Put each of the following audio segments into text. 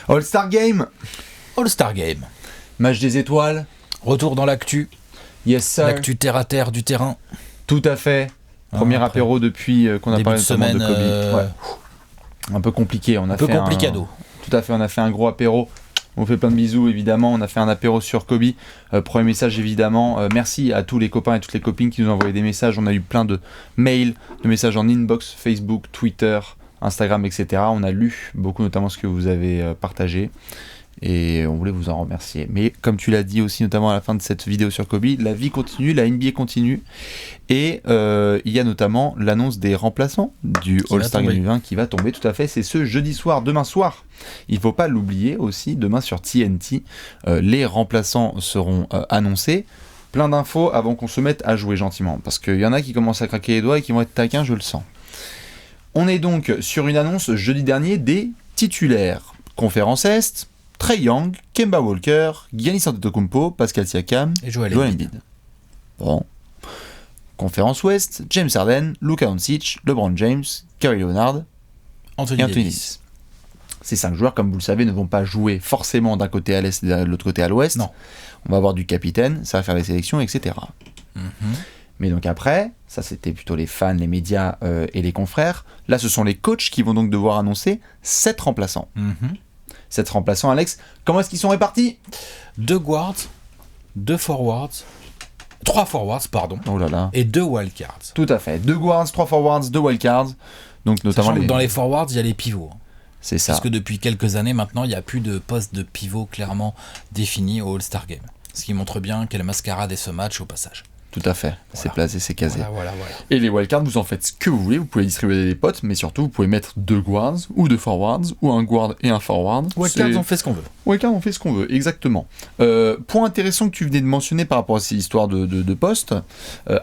All-Star Game. All-Star Game. Match des étoiles. Retour dans l'actu. Yes, sir. L'actu terre à terre du terrain. Tout à fait. Premier apéro depuis qu'on a parlé notamment de Kobe. Ouais. Un peu compliqué. On a fait complicado. Tout à fait. On a fait un gros apéro. On fait plein de bisous évidemment. On a fait un apéro sur Kobe. Premier message évidemment. Merci à tous les copains et toutes les copines qui nous ont envoyé des messages. On a eu plein de mails, de messages en inbox, Facebook, Twitter, Instagram, etc. On a lu beaucoup, notamment ce que vous avez partagé. Et on voulait vous en remercier. Mais comme tu l'as dit aussi, notamment à la fin de cette vidéo sur Kobe, la vie continue, la NBA continue. Et il y a notamment l'annonce des remplaçants du All-Star Game 20 qui va tomber, tout à fait. C'est ce jeudi soir, demain soir. Il ne faut pas l'oublier aussi, demain sur TNT, les remplaçants seront annoncés. Plein d'infos avant qu'on se mette à jouer gentiment. Parce qu'il y en a qui commencent à craquer les doigts et qui vont être taquins, je le sens. On est donc sur une annonce jeudi dernier des titulaires. Conférence Est, Trae Young, Kemba Walker, Giannis Antetokounmpo, Pascal Siakam, et Joel Embiid. Bon. Conférence Ouest, James Harden, Luka Doncic, LeBron James, Kawhi Leonard, Anthony Davis. Ces 5 joueurs, comme vous le savez, ne vont pas jouer forcément d'un côté à l'Est et de l'autre côté à l'Ouest. Non. On va avoir du capitaine, ça va faire les sélections, etc. Mais donc après, ça c'était plutôt les fans, les médias et les confrères. Là, ce sont les coachs qui vont donc devoir annoncer 7 remplaçants. 7 remplaçants, Alex. Comment est-ce qu'ils sont répartis ? 2 guards, 2 forwards, 3 forwards, pardon. Oh là là. Et 2 wildcards. Tout à fait. 2 guards, 3 forwards, 2 wildcards. Donc notamment dans les forwards, il y a les pivots. C'est ça. Parce que depuis quelques années maintenant, il n'y a plus de poste de pivot clairement défini au All-Star Game. Ce qui montre bien quelle mascarade est ce match au passage. Tout à fait, c'est placé, c'est casé. Voilà. Et les wildcards, vous en faites ce que vous voulez, vous pouvez distribuer des potes, mais surtout vous pouvez mettre 2 guards ou 2 forwards, ou un guard et un forward. Wildcards, on fait ce qu'on veut. Wildcards, on fait ce qu'on veut, exactement. Point intéressant que tu venais de mentionner par rapport à ces histoires de postes,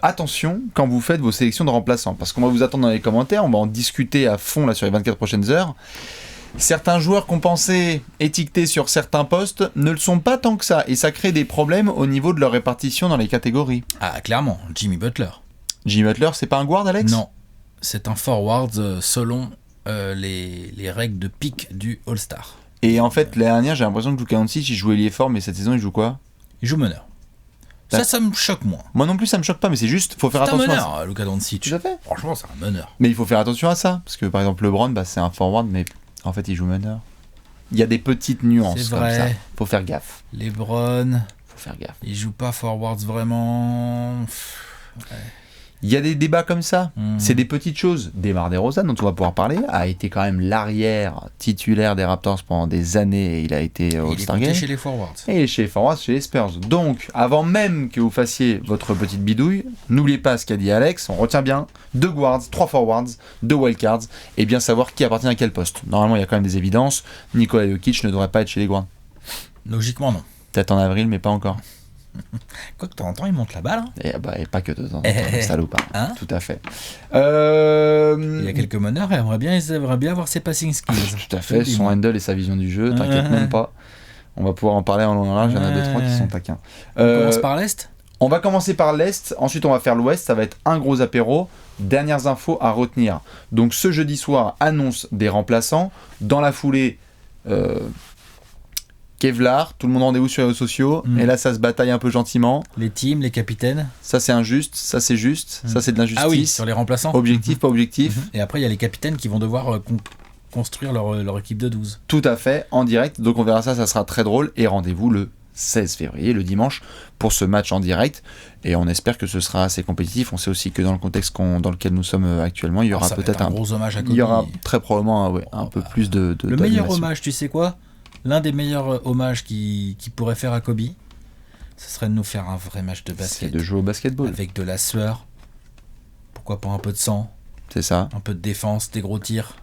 attention quand vous faites vos sélections de remplaçants, parce qu'on va vous attendre dans les commentaires, on va en discuter à fond là sur les 24 prochaines heures. Certains joueurs qu'on pensait étiquetés sur certains postes ne le sont pas tant que ça, et ça crée des problèmes au niveau de leur répartition dans les catégories. Ah, clairement, Jimmy Butler. Jimmy Butler, c'est pas un guard, Alex ? Non, c'est un forward selon les règles de pick du All-Star. Et en fait, l'année dernière, j'ai l'impression que Luka Doncic, il jouait ailier fort, mais cette saison, il joue quoi ? Il joue meneur. Ça me choque moins. Moi non plus, ça me choque pas, mais c'est juste, faut faire attention à ça. C'est un meneur, Luka Doncic. Tout à fait. Franchement, c'est un meneur. Mais il faut faire attention à ça, parce que par exemple, LeBron, c'est un forward, mais en fait, il joue meneur. Il y a des petites nuances comme ça. Faut faire gaffe. LeBron. Faut faire gaffe. Il joue pas forwards vraiment. Ouais. Il y a des débats comme ça. C'est des petites choses. DeMar DeRozan, dont on va pouvoir parler, a été quand même l'arrière titulaire des Raptors pendant des années et il a été All-Star Game. Il est chez les forwards. Et il est chez les forwards, chez les Spurs. Donc, avant même que vous fassiez votre petite bidouille, n'oubliez pas ce qu'a dit Alex, on retient bien 2 guards, 3 forwards, 2 wildcards, et bien savoir qui appartient à quel poste. Normalement, il y a quand même des évidences. Nikola Jokic ne devrait pas être chez les guards. Logiquement, non. Peut-être en avril, mais pas encore. Quoi que de temps en temps, il monte la balle. Et pas que de temps en temps, salopard. Hein, tout à fait. Il y a quelques meneurs et aimerait bien avoir ses passing skills. Tout à fait, son handle et sa vision du jeu, t'inquiète même pas. On va pouvoir en parler en long et en large, il y en a 2-3 qui sont taquins. On commence par l'Est ? On va commencer par l'Est, ensuite on va faire l'Ouest, ça va être un gros apéro. Dernières infos à retenir. Donc ce jeudi soir, annonce des remplaçants. Dans la foulée, Kevlar, tout le monde rendez-vous sur les réseaux sociaux, et là ça se bataille un peu gentiment. Les teams, les capitaines. Ça c'est injuste, ça c'est juste, ça c'est de l'injustice. Ah oui, sur les remplaçants. Objectif, pas objectif. Et après il y a les capitaines qui vont devoir construire leur équipe de 12. Tout à fait, en direct, donc on verra ça sera très drôle, et rendez-vous le 16 février, le dimanche, pour ce match en direct, et on espère que ce sera assez compétitif. On sait aussi que dans le contexte dans lequel nous sommes actuellement, il y aura peut-être un gros hommage à Kobe. Il y aura très probablement un peu plus de le meilleur hommage, tu sais quoi ? L'un des meilleurs hommages qu'il pourrait faire à Kobe, ce serait de nous faire un vrai match de basket. C'est de jouer au basketball. Avec de la sueur, pourquoi pas un peu de sang. C'est ça. Un peu de défense, des gros tirs.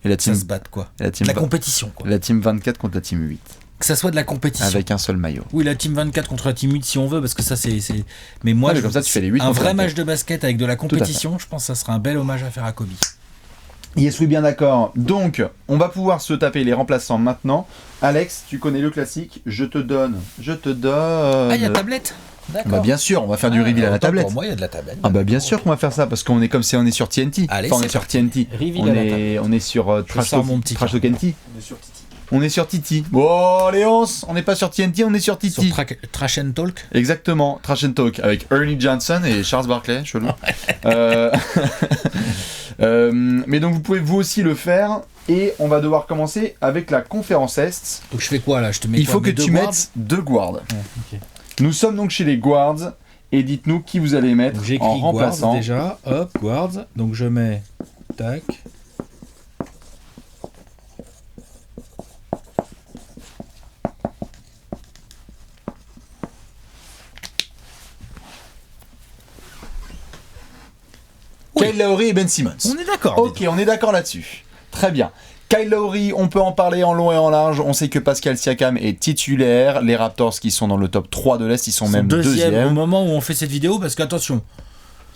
Et la team, ça se batte quoi. La compétition quoi. La team 24 contre la team 8. Que ça soit de la compétition. Avec un seul maillot. Oui, la team 24 contre la team 8 si on veut, parce que ça c'est... Mais moi, comme ça, tu fais les 8 un vrai match de basket avec de la compétition, je pense que ça serait un bel hommage à faire à Kobe. Yes, oui, bien d'accord. Donc, on va pouvoir se taper les remplaçants maintenant. Alex, tu connais le classique. Je te donne. Ah, il y a tablette. D'accord. Bah bien sûr, on va faire du reveal à la tablette. Pour moi, il y a de la tablette. Ah bah bien sûr qu'on va faire ça parce qu'on est comme si on est sur TNT. Allez, enfin, on est sur TNT. Reveal à la tablette. On est sur Trash Talk TNT. On est sur Titi. On est sur Titi. Oh, Léonce, on n'est pas sur TNT, on est sur Titi. Sur Trash and Talk. Exactement, Trash and Talk avec Ernie Johnson et Charles Barkley, chelou. Mais donc vous pouvez vous aussi le faire et on va devoir commencer avec la conférence Est. Donc je fais quoi là? Je te mets Il quoi, faut que mes deux tu guards mettes 2 guards. Ouais, ok. Nous sommes donc chez les guards et dites-nous qui vous allez mettre Donc j'écris en remplaçant. guards déjà, hop, guards, donc je mets, tac. Kyle Lowry et Ben Simmons. On est d'accord. Ok, on est d'accord là-dessus. Très bien. Kyle Lowry, on peut en parler en long et en large. On sait que Pascal Siakam est titulaire. Les Raptors qui sont dans le top 3 de l'Est, ils sont même Au deuxième. moment où on fait cette vidéo, parce qu'attention,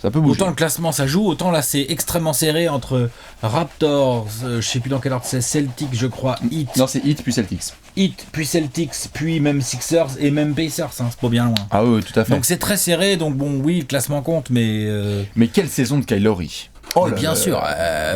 Ça peut bouger. autant le classement ça joue, autant là c'est extrêmement serré entre Raptors, je sais plus dans quel ordre c'est, Celtics je crois, Heat, Non, c'est Heat puis Celtics. Heat, puis Celtics, puis même Sixers et même Pacers, hein, c'est pas bien loin. Ah oui, tout à fait. Donc c'est très serré, donc bon oui, le classement compte, mais Mais quelle saison de Kyle Lowry. Oh mais là bien là. sûr,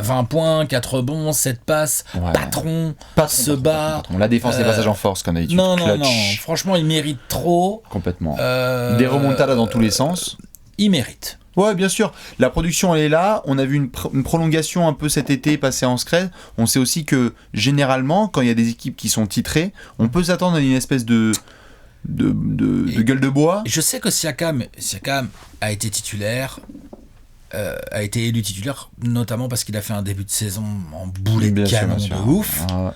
20 points, 4 rebonds, 7 passes, Ouais. patron, se Patron, bat. patron. La défense, les passages en force, comme d'habitude. Non, non, Clutch. non, franchement, il mérite trop. Complètement. Euh, Des remontadas dans tous les sens. Il mérite. Ouais, bien sûr. La production, elle est là. On a vu une prolongation un peu cet été passé en scred. On sait aussi que, généralement, quand il y a des équipes qui sont titrées, on peut s'attendre à une espèce de gueule de bois. Et je sais que Siakam a été titulaire, a été élu titulaire, notamment parce qu'il a fait un début de saison en boulet de Bien sûr, canon bien sûr. de ouf. Ah ouais.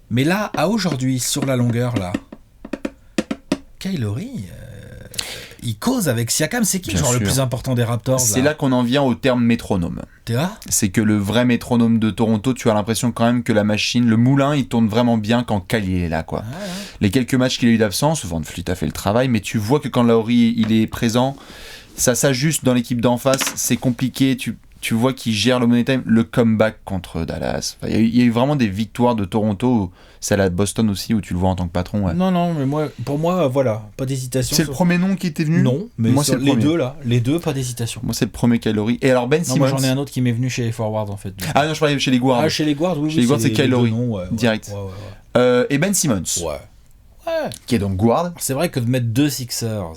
Mais là, à aujourd'hui, sur la longueur, là, Kyle Lowry, il cause avec Siakam. C'est qui le Bien joueur le sûr. plus important des Raptors? C'est là qu'on en vient au terme métronome. Tu vois? C'est que le vrai métronome de Toronto, tu as l'impression quand même que la machine, le moulin, il tourne vraiment bien quand Kyle est là, quoi. Ouais, ouais. Les quelques matchs qu'il a eu d'absence, Van Fleet a fait le travail, mais tu vois que quand Lowry il est présent, ça s'ajuste dans l'équipe d'en face, c'est compliqué, tu vois qu'il gère le money time, le comeback contre Dallas. Enfin, il y a eu vraiment des victoires de Toronto, celle à Boston aussi où tu le vois en tant que patron. Ouais. Non, non, mais pour moi, voilà, pas d'hésitation. C'est le premier nom qui était venu. Non, mais moi sur c'est le les premier. deux là, les deux, pas d'hésitation. Moi c'est le premier Kyle Lowry. Et alors Ben Non, moi Simmons. j'en ai un autre qui m'est venu chez les forwards en fait. Ah non, je parlais chez les guards. Ah, chez les guards, oui, Chez les guards, c'est les Kyle deux Lowry. noms, ouais, Direct. Ouais. Et Ben Simmons, Ouais. qui est donc guard. C'est vrai que de mettre deux Sixers,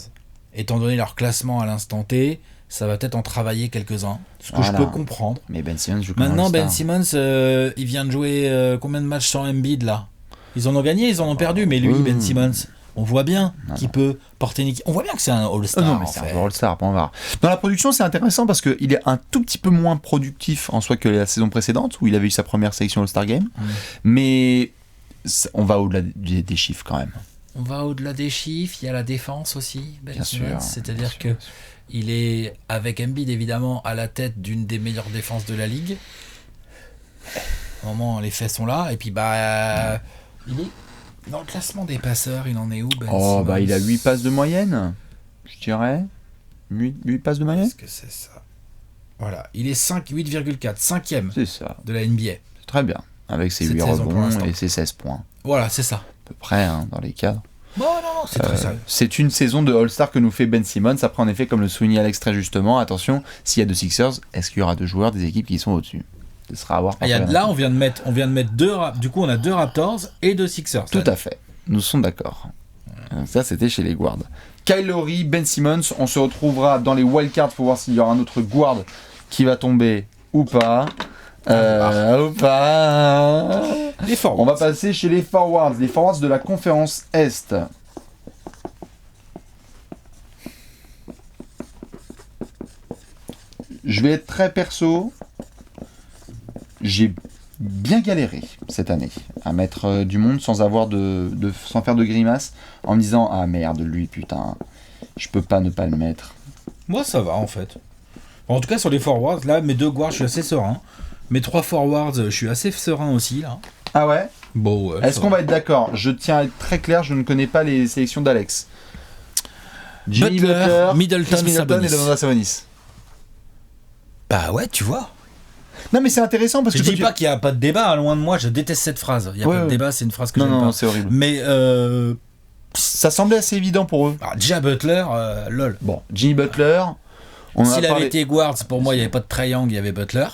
étant donné leur classement à l'instant T, ça va peut-être en travailler quelques-uns. Ce que Voilà. je peux comprendre. Mais Ben Simmons joue comme Maintenant, All-Star. Ben Simmons, il vient de jouer combien de matchs sans Embiid là? Ils en ont gagné, ils en ont perdu, mais lui, Ben Simmons, on voit bien qu'il peut porter une équipe. On voit bien que c'est un All-Star. Non, mais en c'est fait. un All-Star, point barre. Dans la production, c'est intéressant parce qu'il est un tout petit peu moins productif en soi que la saison précédente où il avait eu sa première sélection All-Star Game. Mais on va au-delà des chiffres quand même. On va au-delà des chiffres, il y a la défense aussi, Ben Bien Simmons. sûr, C'est-à-dire bien que il est, avec Embiid évidemment, à la tête d'une des meilleures défenses de la ligue. Au moment, les faits sont là. Et puis, bah, il est dans le classement des passeurs, il en est où, Ben Oh, Simmons? bah il a 8 passes de moyenne, je dirais. 8 passes de moyenne. Qu'est-ce que c'est ça? Voilà, il est 8,4, 5e C'est ça, de la NBA. c'est très bien. Avec ses Cette 8 saison pour rebonds l'instant. et ses 16 points. À Voilà, c'est ça. peu près, hein, dans les cadres. Bon, non, c'est très sérieux. C'est une saison de All-Star que nous fait Ben Simmons. Après, en effet, comme le soulignait Alex très justement, attention, s'il y a deux Sixers, est-ce qu'il y aura deux joueurs des équipes qui sont au-dessus? Ce sera à voir. Ah, là, on vient de mettre du coup, on a deux Raptors et deux Sixers. Tout à fait. Nous sommes d'accord. Ça, c'était chez les guards. Kyle Lowry, Ben Simmons. On se retrouvera dans les wildcards pour voir s'il y aura un autre guard qui va tomber ou pas. Ou pas. Les forwards. On va passer chez les forwards. Les forwards de la conférence Est. Je vais être très perso. J'ai bien galéré cette année à mettre du monde sans avoir sans faire de grimace, en me disant ah merde lui putain, je peux pas ne pas le mettre. Moi, ça va en fait. En tout cas, sur les forwards, là, mes deux guards, je suis assez serein. Mes trois forwards, je suis assez serein aussi là. Ah ouais. Bon, ouais, Est-ce ça qu'on va être d'accord? Je tiens à être très clair, je ne connais pas les sélections d'Alex. Jimmy Butler, Middleton, Chris Middleton Sabonis. et Domantas Sabonis. Bah ouais, tu vois. Non mais c'est intéressant parce Je que dis pas qu'il n'y a pas de débat, hein, loin de moi, je déteste cette phrase. Il n'y a Ouais, pas de ouais. débat, c'est une phrase que non j'aime non pas. c'est horrible. Mais Ça semblait assez évident pour eux. déjà Butler, lol. Bon, Jimmy Butler, On en a S'il avait parlé- été Guards, pour moi, il n'y avait pas de Trae Young, il y avait Butler.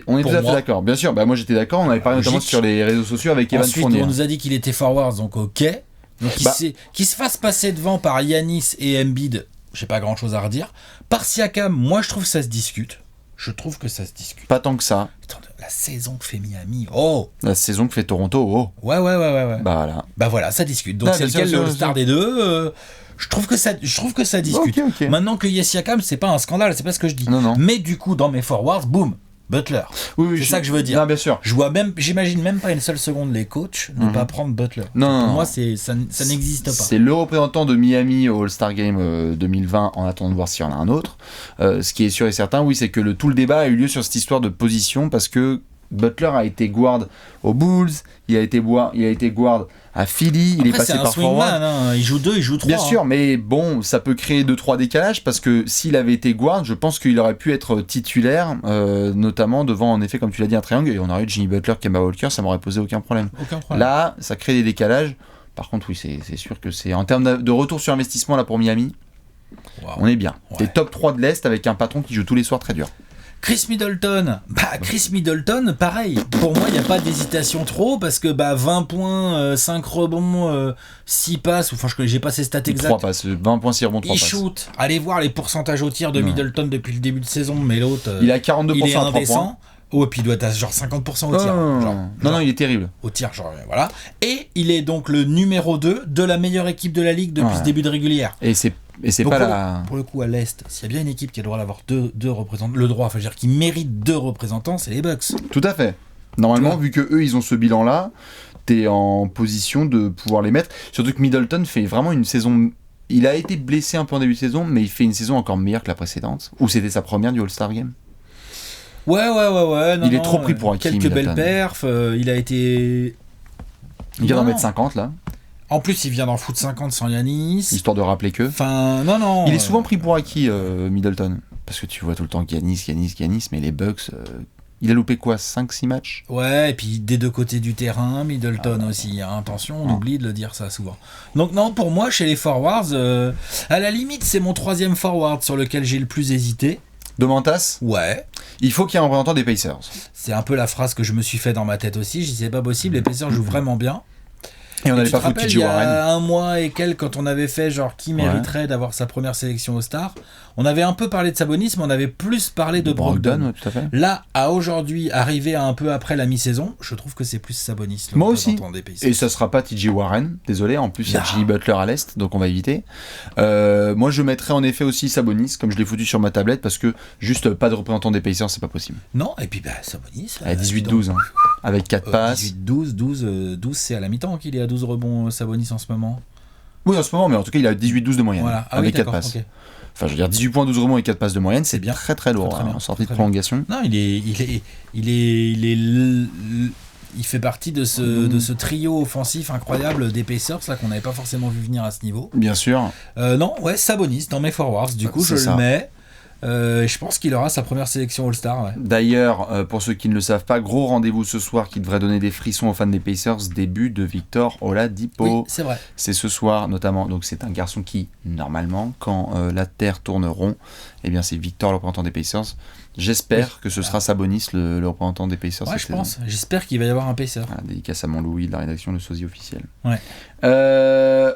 On est Pour tout à fait moi. d'accord. Bien sûr, moi j'étais d'accord. On avait parlé notamment Logique. sur les réseaux sociaux avec Evan Ensuite, Fournier. on nous a dit qu'il était forwards, donc ok. Donc qu'il se fasse passer devant par Giannis et Embiid, j'ai pas grand chose à redire. Par Siakam, moi je trouve que ça se discute. Je trouve que ça se discute. Pas tant que ça. Attends, la saison que fait Miami, oh La saison que fait Toronto, oh. ouais. Bah voilà. Bah voilà, ça discute. Donc Ah, c'est bien lequel sûr, le bien All-Star sûr. des deux je trouve que ça discute. Ok. Maintenant que Siakam, c'est pas un scandale, c'est pas ce que je dis. Non. Mais du coup, dans mes forwards, boum, Butler. Oui, C'est ça que je veux dire. Non, bien sûr. J'imagine même pas une seule seconde les coachs ne pas prendre Butler. Non. Pour moi, ça n'existe pas. C'est le représentant de Miami au All-Star Game 2020 en attendant de voir s'il y en a un autre. Ce qui est sûr et certain, oui, c'est que tout le débat a eu lieu sur cette histoire de position parce que Butler a été guard aux Bulls, il a été guard à Philly, il est Après, passé c'est un par forward. swingman, hein. Il joue 2, il joue 3. Bien sûr, mais bon, ça peut créer 2-3 décalages parce que s'il avait été guard, je pense qu'il aurait pu être titulaire, notamment devant, en effet, comme tu l'as dit, un triangle, et on aurait eu Jimmy Butler, Kemba Walker, ça m'aurait posé aucun problème. Aucun problème. Là, ça crée des décalages. Par contre, oui, c'est sûr que c'est en termes de retour sur investissement là pour Miami, Wow. on est bien. Ouais. T'es top 3 de l'Est avec un patron qui joue tous les soirs très dur. Chris Middleton, pareil. Pour moi, il n'y a pas d'hésitation trop parce que 20 points, 5 rebonds, 6 passes, enfin, j'ai pas ses stats 3 exactes. passes, 20 points, 6 rebonds, 3 Il passes. shoot. Allez voir les pourcentages au tir de Middleton depuis le début de saison, mais l'autre, Il a 42% il est à 3 points. indécent. Oh, et puis il doit être à genre 50% au tir. Non, il est terrible. Au tir, voilà. Et il est donc le numéro 2 de la meilleure équipe de la ligue depuis Ouais. ce début de régulière. Et c'est Donc, pas la... pour le coup, à l'Est, s'il y a bien une équipe qui a le droit d'avoir deux représentants, qui mérite 2 représentants, c'est les Bucks. Tout à fait. Normalement, Ouais. vu que eux, ils ont ce bilan-là, t'es en position de pouvoir les mettre. Surtout que Middleton fait vraiment une saison... Il a été blessé un peu en début de saison, mais il fait une saison encore meilleure que la précédente. Ou c'était sa première du All-Star Game. Ouais. Non, Il est trop pris pour acquis, Quelques Middleton. belles perfs. Il a été. Il vient d'en Non. mettre 50, là, En plus, il vient d'en foutre 50 sans Yanis. histoire de rappeler que... Enfin, non. Il est souvent pris pour acquis, Middleton. Parce que tu vois tout le temps Giannis, mais les Bucks... Il a loupé quoi, 5-6 matchs? Ouais, et puis des deux côtés du terrain, Middleton aussi. Hein, attention, on oublie de le dire ça souvent. Donc, non, pour moi, chez les forwards, à la limite, c'est mon 3e forward sur lequel j'ai le plus hésité. Domantas, Ouais. il faut qu'il y ait un représentant des Pacers. C'est un peu la phrase que je me suis fait dans ma tête aussi. Je dis, c'est pas possible, les Pacers jouent vraiment bien. Et on Et n'allait tu pas te foutre rappelles, TJ il y Warren. a un mois et quelques, quand on avait fait genre qui mériterait d'avoir sa première sélection au Star, on avait un peu parlé de Sabonis, mais on avait plus parlé de Brogdon. Ouais, tout à fait. Là, à aujourd'hui, arrivé à un peu après la mi-saison, je trouve que c'est plus Sabonis. le Moi aussi. représentant des Pacers. Et ça sera pas TJ Warren, désolé, en plus il y a Non. Jimmy Butler à l'Est, donc on va éviter. Moi je mettrais en effet aussi Sabonis, comme je l'ai foutu sur ma tablette, parce que juste pas de représentant des Pacers, c'est pas possible. Non, et puis Sabonis. À 18-12, hein, avec 4 passes. 18-12, 12, c'est à la mi-temps qu'il est à 12 rebonds Sabonis en ce moment. Oui, en ce moment, mais en tout cas il a 18-12 de moyenne, Voilà. Ah avec oui, 4 d'accord, passes. ok. Enfin je veux dire 18 points, 12 rebonds et 4 passes de moyenne, c'est bien. très très lourd, Très bien, en sortie de très bien. prolongation. Non, il fait partie de ce trio offensif incroyable des Pacers là qu'on n'avait pas forcément vu venir à ce niveau. Bien sûr. Non, ouais, Sabonis dans mes forwards. Du coup, C'est je ça. le mets. Je pense qu'il aura sa première sélection All-Star. Ouais. D'ailleurs, pour ceux qui ne le savent pas, gros rendez-vous ce soir qui devrait donner des frissons aux fans des Pacers, début de Victor Oladipo. Oui, c'est vrai. C'est ce soir notamment, donc c'est un garçon qui, normalement, quand la Terre tourne rond, eh bien c'est Victor le représentant des Pacers. J'espère que ce sera Sabonis le représentant des Pacers. Ouais, cette je saison. pense. J'espère qu'il va y avoir un Pacer. Voilà, dédicace à mon Louis de la rédaction, le sosie officiel. Ouais.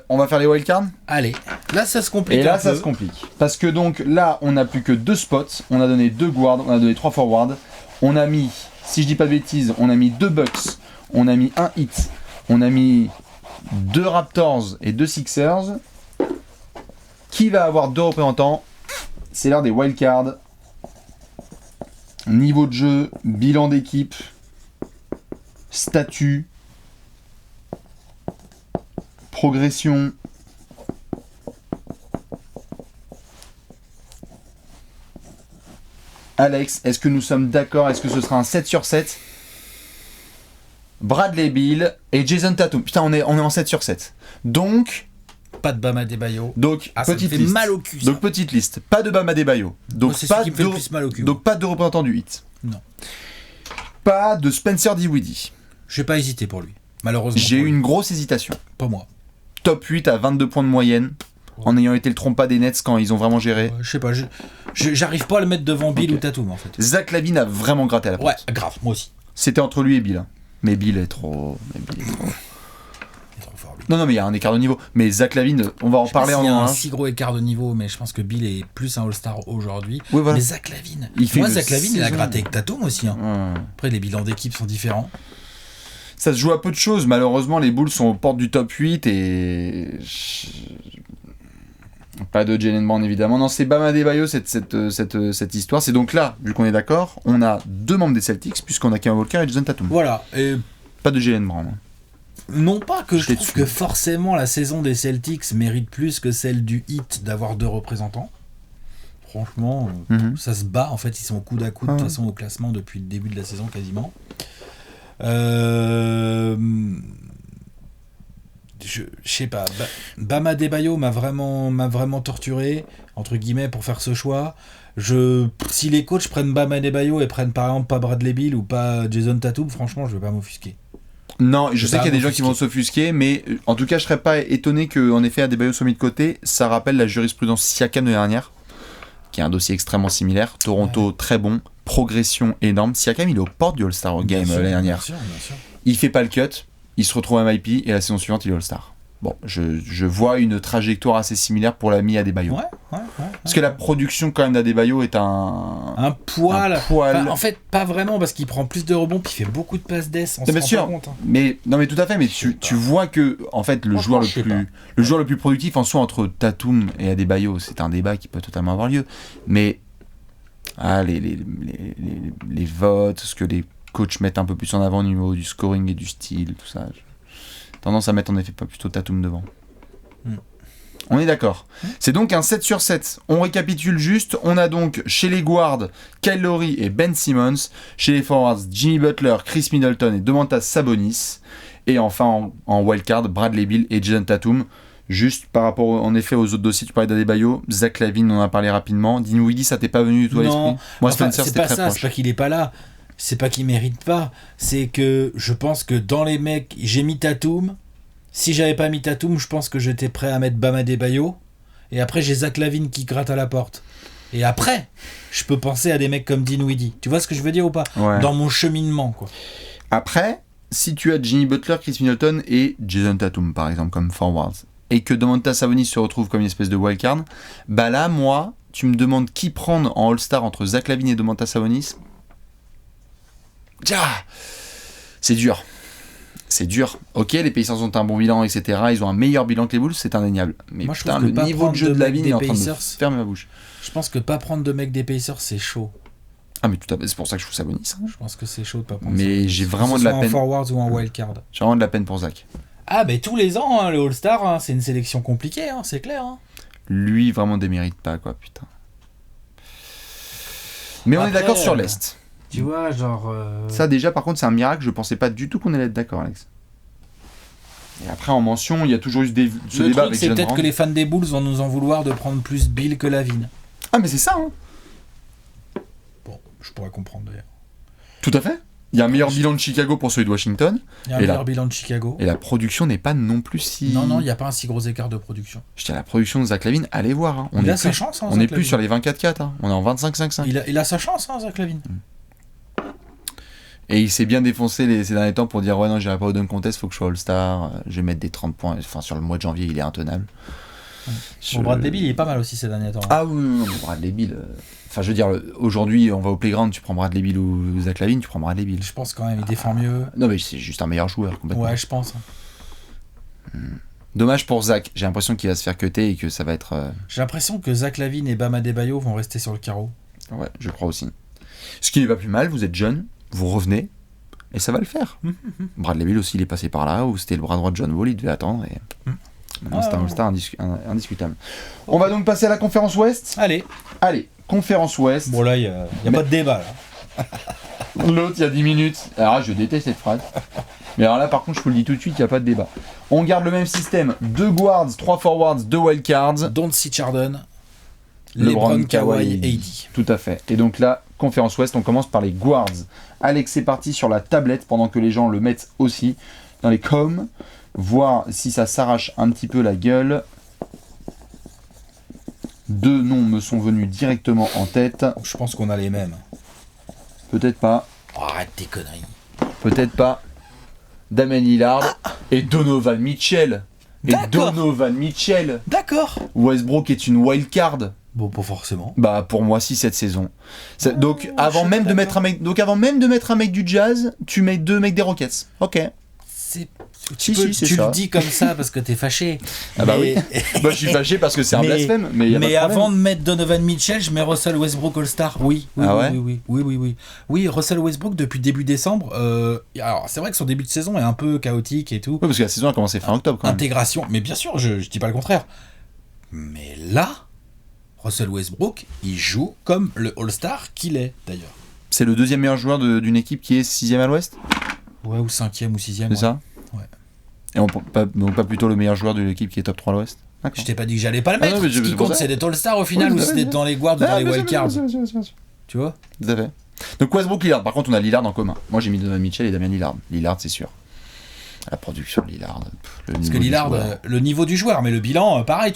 On va faire les wildcards. Allez, là ça se complique. Et là un ça peu. se complique. Parce que donc là on n'a plus que 2 spots, on a donné 2 guards, on a donné 3 forwards, on a mis, si je dis pas de bêtises, on a mis 2 Bucks, on a mis 1 Heat, on a mis 2 Raptors et 2 Sixers. Qui va avoir 2 représentants? C'est l'heure des wildcards. Niveau de jeu, bilan d'équipe, statut, progression. Alex, est-ce que nous sommes d'accord? Est-ce que ce sera un 7 sur 7? Bradley Beal et Jason Tatum. Putain, on est en 7 sur 7. Donc, Pas de Bam Adebayo. ça me fait mal au cul, ça. Donc, petite liste. Pas de Bam Adebayo. Donc, Moi, c'est pas celui qui me fait de, le plus mal au cul. donc pas de représentant du hit. Non. Pas de Spencer Dinwiddie. Je vais pas hésiter pour lui. Malheureusement. J'ai pour eu lui. une grosse hésitation. Pas moi. Top 8 à 22 points de moyenne. en ayant été le trompe-pas des Nets quand ils ont vraiment géré. Je sais pas, j'arrive pas à le mettre devant Bill ou Tatum en fait. Zach LaVine a vraiment gratté à la porte. Ouais, grave, moi aussi. C'était entre lui et Bill. Mais Bill est trop. Il est trop fort, Bill. Non, mais il y a un écart de niveau. Mais Zach LaVine, on va en parler en Il y a un un. si gros écart de niveau, mais je pense que Bill est plus un All-Star aujourd'hui. Oui, voilà. Mais Zach LaVine. Moi, Zach LaVine, il a gratté avec Tatum aussi. Hein. Ouais. Après, les bilans d'équipe sont différents. Ça se joue à peu de choses. Malheureusement, les Bulls sont aux portes du top 8 et. Pas de Jaylen Brown évidemment. Non, c'est Bam Adebayo cette histoire. C'est donc là, vu qu'on est d'accord, on a 2 membres des Celtics, puisqu'on a Kemba Walker et Jason Tatum. Voilà. Et pas de Jaylen Brown. non pas que je trouve dessus. que forcément la saison des Celtics mérite plus que celle du Heat d'avoir 2 représentants. Franchement, ça se bat. En fait, ils sont au coude à coude de toute façon au classement depuis le début de la saison quasiment. Je sais pas. Bam Adebayo m'a vraiment torturé entre guillemets pour faire ce choix. Si les coachs prennent Bam Adebayo et prennent par exemple pas Bradley Beal ou pas Jason Tatum, franchement, je vais pas m'offusquer. Non, je sais qu'il y a des gens qui vont s'offusquer, mais en tout cas, je serais pas étonné que, en effet, Adebayo soit mis de côté. Ça rappelle la jurisprudence Siakam de l'année dernière, qui est un dossier extrêmement similaire. Toronto, très bon, progression énorme. Siakam, il est aux portes du All-Star Game l'année dernière. Bien sûr. Il fait pas le cut, il se retrouve à MIP et la saison suivante, il est All-Star. Bon, je vois une trajectoire assez similaire pour l'ami Adebayo. Ouais. Parce que la production quand même d'Adebayo est un poil. Enfin, en fait, pas vraiment, parce qu'il prend plus de rebonds puis il fait beaucoup de passes d'ess. On se bien rend sûr. pas compte. Hein. Mais tout à fait. Mais tu vois que en fait le joueur le plus productif en soi entre Tatum et Adebayo, c'est un débat qui peut totalement avoir lieu. Mais les votes, ce que les coachs mettent un peu plus en avant au niveau du scoring et du style, tout ça. J'ai tendance à mettre en effet pas plutôt Tatum devant. On est d'accord. C'est donc un 7 sur 7. On récapitule juste. On a donc chez les guards Kyle Lowry et Ben Simmons. Chez les forwards Jimmy Butler, Chris Middleton et Domantas Sabonis. Et enfin en wildcard Bradley Beal et Jason Tatum. Juste par rapport en effet aux autres dossiers, tu parlais d'Adebayo, Zach LaVine, on en a parlé rapidement. Dinwiddie, ça t'est pas venu du tout à l'esprit? Moi, Spencer, c'était très proche. C'est pas qu'il est pas là. C'est pas qu'il mérite pas. C'est que je pense que dans les mecs, j'ai mis Tatum. Si j'avais pas mis Tatum, je pense que j'étais prêt à mettre Bam Adebayo. Et après, j'ai Zach LaVine qui gratte à la porte. Et après, je peux penser à des mecs comme Dinwiddie. Tu vois ce que je veux dire ou pas? Ouais. Dans mon cheminement, quoi. Après, si tu as Jimmy Butler, Chris Middleton et Jason Tatum, par exemple, comme forwards, et que Domantas Sabonis se retrouve comme une espèce de wildcard, bah là, moi, tu me demandes qui prendre en All-Star entre Zach LaVine et Domantas Sabonis. C'est dur. C'est dur. Ok, les Pacers ont un bon bilan, etc. Ils ont un meilleur bilan que les Bulls, c'est indéniable. Mais moi, putain, le niveau de jeu de LaVine est en train de me fermer ma bouche. Je pense que pas prendre de mecs des Pacers, c'est chaud. Ah, mais tout à fait, c'est pour ça que je trouve Sabonis. Je pense que c'est chaud de pas prendre. Mais j'ai vraiment de la peine. En forwards ou en wildcard. J'ai vraiment de la peine pour Zach. Ah, mais tous les ans, le All-Star, c'est une sélection compliquée, c'est clair. Lui, vraiment démérite pas, quoi, putain. Mais on est d'accord sur l'Est. Tu vois, genre... Ça, déjà, par contre, c'est un miracle. Je pensais pas du tout qu'on allait être d'accord, Alex. Et après, en mention, il y a toujours eu ce débat avec c'est Jalen peut-être Brown. que les fans des Bulls vont nous en vouloir de prendre plus Bill que LaVine. Ah, mais c'est ça, hein. Bon, je pourrais comprendre, d'ailleurs. Tout à fait. Il y a un meilleur bilan de Chicago pour celui de Washington. Il y a un meilleur bilan de Chicago. Et la production n'est pas non plus si... Non, il n'y a pas un si gros écart de production. Je dis, la production de Zach LaVine, allez voir. Hein. Il a sa chance, on n'est plus sur les 24-4. Hein. On est en 25-5-5. Il a sa chance, Zach LaVine. Et il s'est bien défoncé ces derniers temps pour dire ouais non j'irai pas au dunk contest, faut que je sois All-Star, je vais mettre des 30 points, enfin sur le mois de janvier il est intenable. Bon, Bradley Beal il est pas mal aussi ces derniers temps. Ah oui, non, Bradley Beal, enfin je veux dire aujourd'hui on va au playground, tu prends Bradley Beal ou Zach LaVine, tu prends Bradley Beal. Je pense quand même il défend mieux. Non mais c'est juste un meilleur joueur complètement. Ouais je pense. Dommage pour Zach, j'ai l'impression qu'il va se faire cutter et que ça va être... J'ai l'impression que Zach LaVine et Bam Adebayo vont rester sur le carreau. Ouais je crois aussi. Ce qui n'est pas plus mal, vous êtes jeune, vous revenez. Et ça va le faire. Bradley Beal aussi, il est passé par là, où c'était le bras droit de John Wall, il devait attendre. Et... Maintenant, c'est un All-Star indiscutable. Okay. On va donc passer à la conférence Ouest. Allez, conférence Ouest. Bon là, il n'y a pas de débat. Là. L'autre, il y a 10 minutes. Alors je déteste cette phrase. Mais alors là, par contre, je vous le dis tout de suite, il n'y a pas de débat. On garde le même système. 2 guards, 3 forwards, 2 wildcards. Doncic Harden, LeBron, Kawhi, AD. Tout à fait. Et donc là, conférence Ouest, on commence par les guards. Alex est parti sur la tablette pendant que les gens le mettent aussi dans les coms, voir si ça s'arrache un petit peu la gueule. me sont venus directement en tête. Je pense qu'on a les mêmes. Peut-être pas. Oh, arrête tes conneries. Peut-être pas. Damien Lillard et Donovan Mitchell. D'accord. Donovan Mitchell. D'accord. Westbrook est une wild card. Bon, pas forcément. Bah pour moi si cette saison. Donc avant je même suis de mettre un mec, du Jazz, tu mets 2 mecs des Rockets. Ok. C'est... Si, Tu c'est ça. le dis comme ça parce que t'es fâché. Ah bah oui. Bah je suis fâché parce que c'est un blasphème. Mais, y a pas de problème. avant de mettre Donovan Mitchell, je mets Russell Westbrook All-Star. Oui. Ah ouais Oui. Oui, Russell Westbrook depuis début décembre. Alors c'est vrai que son début de saison est un peu chaotique et tout. Oui, parce que la saison a commencé fin octobre quand même. Intégration, mais bien sûr, je dis pas le contraire. Mais là, Russell Westbrook, il joue comme le All-Star qu'il est d'ailleurs. C'est le deuxième meilleur joueur d'une équipe qui est 6ème à l'ouest. Ouais, ou 5ème ou 6ème. C'est ça. Ouais. Et donc pas plutôt le meilleur joueur de l'équipe qui est top 3 à l'ouest. D'accord. Je t'ai pas dit que j'allais pas le mettre. non, mais Ce qui c'est pour compte, ça. c'est d'être All-Star au final, Oui, ou tout à c'est fait, d'être dans les guards ou dans les wildcards. Bien sûr. Tu vois. Tout à fait. Donc Westbrook, Lillard. Par contre, on a Lillard en commun. Moi, j'ai mis Donovan Mitchell et Damien Lillard. Lillard, c'est sûr. La production Lillard. Parce que Lillard, le niveau du joueur, mais le bilan, pareil.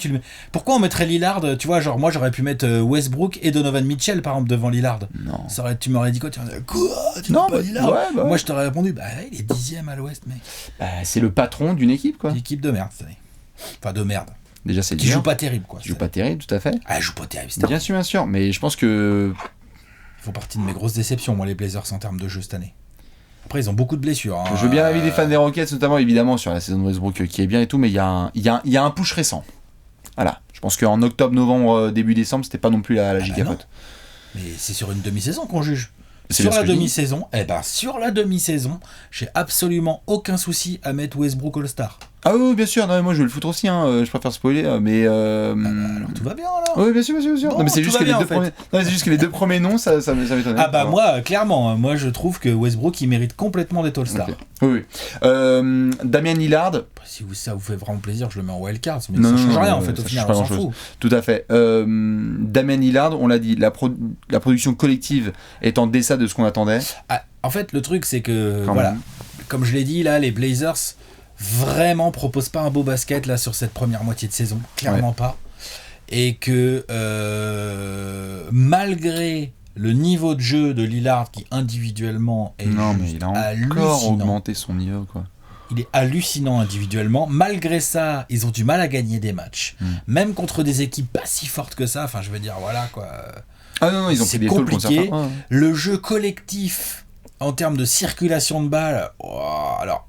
Pourquoi on mettrait Lillard, tu vois, genre moi j'aurais pu mettre Westbrook et Donovan Mitchell par exemple devant Lillard. Non. Tu m'aurais dit quoi? Tu m'aurais dit quoi? Tu Non, mets pas bah, Lillard? ouais, bah Moi ouais. je t'aurais répondu, il est 10ème à l'ouest, mec. Bah, c'est le patron d'une équipe, quoi. L'équipe de merde cette année. Enfin de merde. Déjà, c'est Qui dur. joue pas terrible quoi. Qui joue pas terrible, tout à fait. Ah, elle joue pas terrible, c'est Bien sûr. Mais je pense que. Ils font partie de mes grosses déceptions, moi, les Blazers en termes de jeu cette année. Après, ils ont beaucoup de blessures. Hein. Je veux bien l'avis des fans des Rockets, notamment évidemment sur la saison de Westbrook qui est bien et tout, mais il y a un push récent. Voilà. Je pense qu'en octobre, novembre, début décembre, c'était pas non plus la gigapote. Mais c'est sur une demi-saison qu'on juge. C'est Sur bien la ce que je demi-saison, sur la demi-saison, j'ai absolument aucun souci à mettre Westbrook All-Star. Ah oui, bien sûr. Non, mais moi je vais le foutre aussi. Je préfère spoiler, mais. Alors tout va bien alors. Oui, bien sûr. Bon, non, mais c'est tout juste va que les bien, deux en fait. premiers. Non, mais c'est juste que les deux premiers noms, ça m'étonnait. Ah bah moi, clairement, hein, moi je trouve que Westbrook il mérite complètement d'être All-Star. Ok. Oui. Damien Lillard. Si ça vous fait vraiment plaisir, je le mets en wildcard, mais Non, ça change non, rien non, en fait, ça au change final, pas on s'en grand-chose. fout. Tout à fait. Damien Lillard, on l'a dit, la production collective est en deçà de ce qu'on attendait. Ah, en fait, le truc c'est que, Quand voilà, même. comme je l'ai dit, là, les Blazers vraiment proposent pas un beau basket là sur cette première moitié de saison, clairement pas. Et que malgré le niveau de jeu de Lillard qui individuellement est Non, mais juste il a encore hallucinant. augmenté son niveau, quoi. Il est hallucinant individuellement. Malgré ça, ils ont du mal à gagner des matchs. Même contre des équipes pas si fortes que ça. Enfin, je veux dire, voilà quoi. Ah non, ils ont C'est pris des tôles contre compliqué. certains. Ouais. Le jeu collectif en termes de circulation de balles. Alors,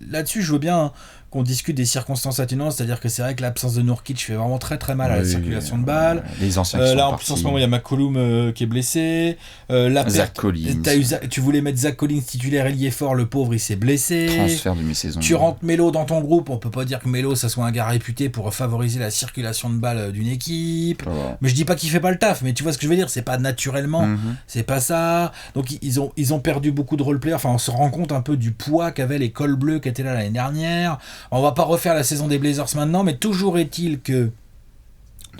là-dessus, je veux bien qu'on discute des circonstances atténuantes. C'est-à-dire que c'est vrai que l'absence de Nurkic fait vraiment très très mal à la Oui, circulation de balles. Les anciens qui sont Là, en partis. plus, en ce moment, il y a McCollum qui est blessé. Zach Collins. Tu voulais mettre Zach Collins titulaire ailier fort, le pauvre, il s'est blessé. Transfert de mi-saison. Tu rentres Melo dans ton groupe, on peut pas dire que Melo ça soit un gars réputé pour favoriser la circulation de balles d'une équipe. Voilà. Mais je dis pas qu'il fait pas le taf, mais tu vois ce que je veux dire, c'est pas naturellement, Mhm. c'est pas ça. Donc ils ont perdu beaucoup de roleplayers, enfin on se rend compte un peu du poids qu'avaient les cols bleus qui étaient là l'année dernière. On va pas refaire la saison des Blazers maintenant, mais toujours est-il que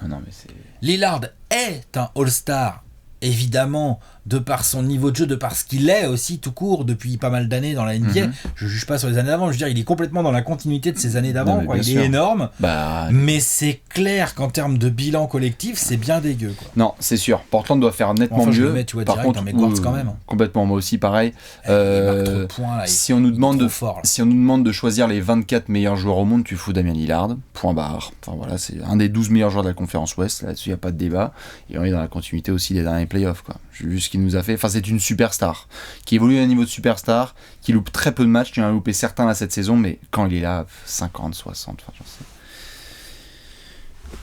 Non, mais c'est. Lillard est un All-Star, évidemment, de par son niveau de jeu, de par ce qu'il est aussi tout court depuis pas mal d'années dans la NBA. Mhm. Je juge pas sur les années d'avant, je veux dire, il est complètement dans la continuité de ses années d'avant, Non, mais quoi. bien Il sûr. est énorme, Bah. mais c'est clair qu'en termes de bilan collectif, c'est bien dégueu, quoi. Non, c'est sûr. Portland doit faire nettement Enfin, je mieux. le mets, tu vois, Par direct contre, dans mes guards quand même, hein. Complètement, moi aussi, pareil. Il marque trop de points, là, Si on nous demande trop de fort, là. Si on nous demande de choisir les 24 meilleurs joueurs au monde, tu fous Damien Lillard, point barre. Enfin voilà, c'est un des 12 meilleurs joueurs de la conférence Ouest, là-dessus il n'y a pas de débat. Et on est dans la continuité aussi des derniers playoffs, quoi. J'ai vu ce qu'il nous a fait. Enfin, c'est une superstar qui évolue à un niveau de superstar, qui loupe très peu de matchs. Tu en as loupé certains là cette saison, mais quand il est là, 50, 60, enfin j'en sais.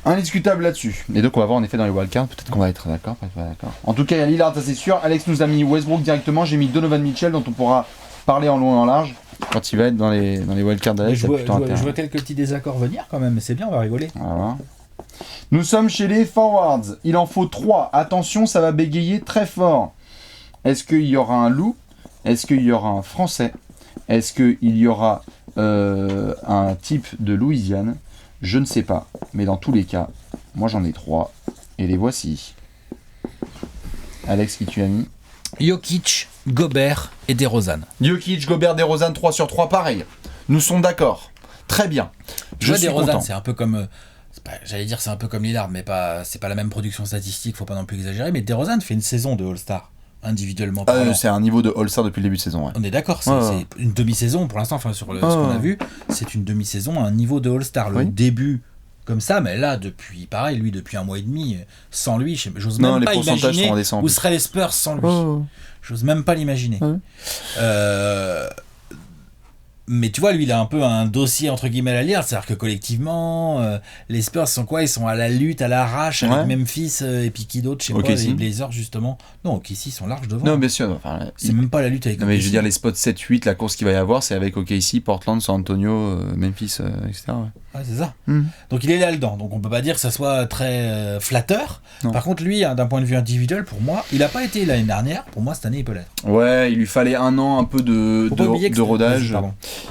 Indiscutable là-dessus. Et donc on va voir en effet dans les wildcards, peut-être qu'on va être d'accord, peut-être pas d'accord. En tout cas, il y a Lillard, ça c'est sûr. Alex nous a mis Westbrook directement, j'ai mis Donovan Mitchell dont on pourra parler en long et en large quand il va être dans les wildcards d'Alex. Je il y a vois, plutôt intérêt. je vois quelques petits désaccords venir quand même, mais c'est bien, on va rigoler. Voilà. Nous sommes chez les forwards. Il en faut 3. Attention, ça va bégayer très fort. Est-ce qu'il y aura un loup? Est-ce qu'il y aura un français? Est-ce qu'il y aura un type de Louisiane? Je ne sais pas. Mais dans tous les cas, moi j'en ai 3. Et les voici. Alex, qui tu as mis? Jokic, Gobert et DeRozan. Jokic, Gobert, DeRozan, 3 sur 3, pareil. Nous sommes d'accord. Très bien. Je vois suis DeRozan, content. c'est un peu comme... j'allais dire c'est un peu comme Lillard, mais c'est pas la même production statistique, faut pas non plus exagérer. Mais DeRozan fait une saison de All-Star, individuellement parlant. C'est un niveau de All-Star depuis le début de saison, ouais. On est d'accord, c'est une demi-saison pour l'instant, enfin sur ce qu'on a vu, c'est une demi-saison à un niveau de All-Star. Le début comme ça, mais là depuis un mois et demi, sans lui, j'ose même pas imaginer où seraient les Spurs sans lui. J'ose même pas l'imaginer. Mais tu vois, lui, il a un peu un dossier entre guillemets à la lire, c'est-à-dire que collectivement, les Spurs sont quoi ? Ils sont à la lutte, à l'arrache avec Memphis et puis qui d'autre, je sais pas, les Blazers justement. Non, OKC sont larges devant. Non, bien sûr. C'est même pas la lutte avec OKC. Mais je veux dire, les spots 7-8, la course qu'il va y avoir, c'est avec OKC, Portland, San Antonio, Memphis, etc. Ouais, c'est ça. Donc il est là-dedans. Donc on peut pas dire que ça soit très flatteur. Non. Par contre, lui, d'un point de vue individuel, pour moi, il a pas été l'année dernière. Pour moi, cette année, il peut l'être. Ouais, il lui fallait un an un peu de rodage.